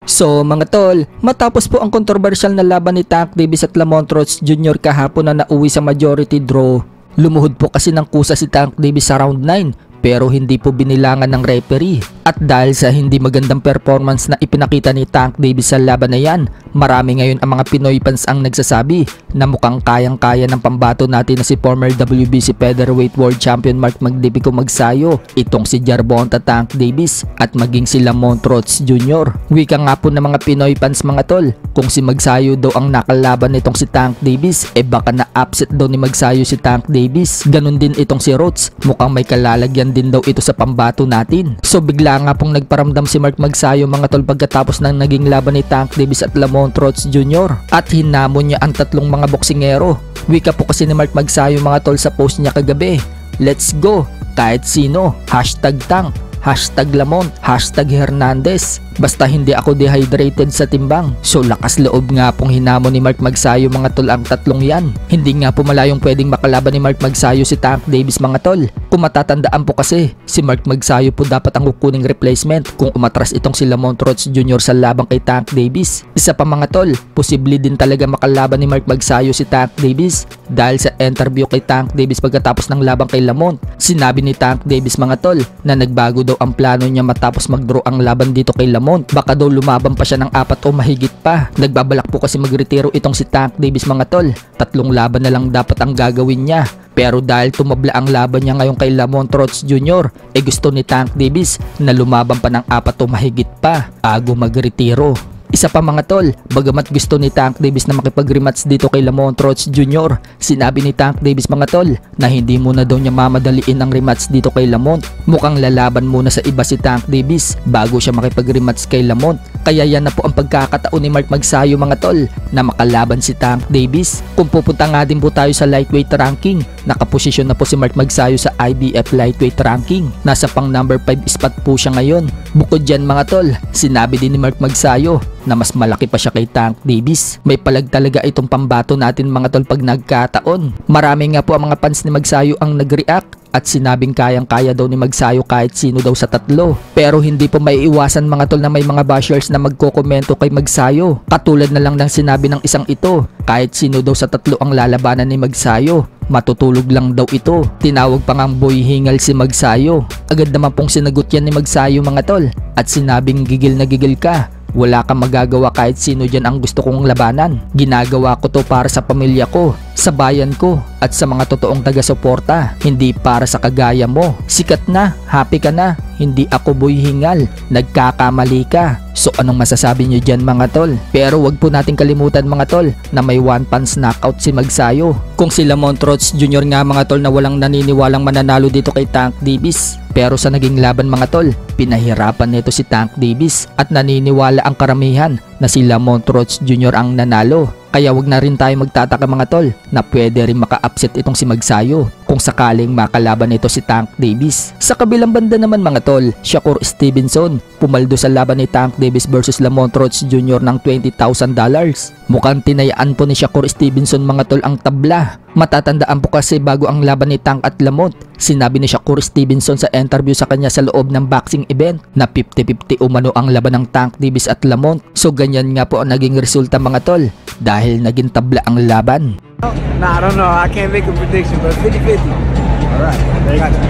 So mga tol, matapos po ang kontrobersyal na laban ni Tank Davis at Lamont Roach Jr. kahapon na nauwi sa majority draw, lumuhod po kasi ng kusa si Tank Davis sa round 9 pero hindi po binilangan ng referee. At dahil sa hindi magandang performance na ipinakita ni Tank Davis sa laban na yan, marami ngayon ang mga Pinoy fans ang nagsasabi na mukhang kayang-kaya ng pambato natin na si former WBC Featherweight World Champion Mark Magnifico Magsayo, itong si Gervonta Tank Davis at maging si Lamont Roach Jr. Wika nga po ng mga Pinoy fans mga tol, kung si Magsayo daw ang nakalaban nitong si Tank Davis, baka na-upset daw ni Magsayo si Tank Davis. Ganon din itong si Roach, mukhang may kalalagyan din daw ito sa pambato natin. So bigla nga pong nagparamdam si Mark Magsayo mga tol pagkatapos ng naging laban ni Tank Davis at Lamont Roach Jr. at hinamon niya ang tatlong mga boksingero. Wika po kasi ni Mark Magsayo mga tol sa post niya kagabi, "Let's go, kahit sino, #Tank, #Lamont, #Hernandez. Basta hindi ako dehydrated sa timbang." So lakas loob nga pong hinamon ni Mark Magsayo mga tol ang tatlong yan. Hindi nga po malayong pwedeng makalaban ni Mark Magsayo si Tank Davis mga tol. Kung matatandaan po kasi, si Mark Magsayo po dapat ang kukuning replacement kung umatras itong si Lamont Roach Jr. sa labang kay Tank Davis. Isa pa mga tol, posible din talaga makalaban ni Mark Magsayo si Tank Davis dahil sa interview kay Tank Davis pagkatapos ng labang kay Lamont. Sinabi ni Tank Davis mga tol na nagbago daw ang plano niya matapos mag-draw ang laban dito kay Lamont. Baka daw lumaban pa siya ng 4 o mahigit pa. Nagbabalak po kasi magretiro itong si Tank Davis mga tol. 3 laban na lang dapat ang gagawin niya. Pero dahil tumabla ang laban niya ngayon kay Lamont Roach Jr., gusto ni Tank Davis na lumaban pa ng 4 o mahigit pa bago magretiro. Isa pa mga tol, bagamat gusto ni Tank Davis na makipag-rematch dito kay Lamont Roach Jr., sinabi ni Tank Davis mga tol na hindi muna daw niya mamadaliin ang rematch dito kay Lamont. Mukhang lalaban muna sa iba si Tank Davis bago siya makipag-rematch kay Lamont. Kaya yan na po ang pagkakataon ni Mark Magsayo mga tol na makalaban si Tank Davis. Kung pupunta nga din po tayo sa lightweight ranking, nakaposisyon na po si Mark Magsayo sa IBF lightweight ranking. Nasa pang number 5 spot po siya ngayon. Bukod dyan mga tol, sinabi din ni Mark Magsayo na mas malaki pa siya kay Tank Davis. May palag talaga itong pambato natin mga tol pag nagkataon. Marami nga po ang mga fans ni Magsayo ang nag-react at sinabing kayang-kaya daw ni Magsayo kahit sino daw sa 3. Pero hindi po maiiwasan mga tol na may mga bashers na magkokomento kay Magsayo. Katulad na lang ng sinabi ng isang ito, kahit sino daw sa 3 ang lalabanan ni Magsayo, matutulog lang daw ito. Tinawag pa ngang boy hingal si Magsayo. Agad naman pong sinagot yan ni Magsayo mga tol at sinabing gigil na gigil ka. Wala kang magagawa kahit sino dyan ang gusto kong labanan. Ginagawa ko to para sa pamilya ko, sa bayan ko, at sa mga totoong taga-suporta. Hindi para sa kagaya mo. Sikat na, happy ka na, hindi ako boy hingal. Nagkakamali ka. So anong masasabi nyo dyan mga tol? Pero wag po natin kalimutan mga tol na may 1 punch knockout si Magsayo. Kung si Lamont Roach Jr. nga mga tol na walang naniniwalang mananalo dito kay Tank Davis. Pero sa naging laban mga tol, pinahirapan nito si Tank Davis at naniniwala ang karamihan na si Lamont Roach Jr. ang nanalo. Kaya wag na rin tayo magtataka mga tol na pwede rin maka-upset itong si Magsayo kung sakaling makalaban ito si Tank Davis. Sa kabilang banda naman mga tol, Shakur Stevenson pumaldo sa laban ni Tank Davis versus Lamont Roach Jr. ng $20,000. Mukhang tinayaan po ni Shakur Stevenson mga tol ang tabla. Matatandaan po kasi bago ang laban ni Tank at Lamont, sinabi ni Shakur Stevenson sa interview sa kanya sa loob ng boxing event na 50-50 umano ang laban ng Tank Davis at Lamont. So ganyan nga po ang naging resulta mga tol dahil naging tabla ang laban. Nah, I don't know. I can't make a prediction, but 50-50. All right.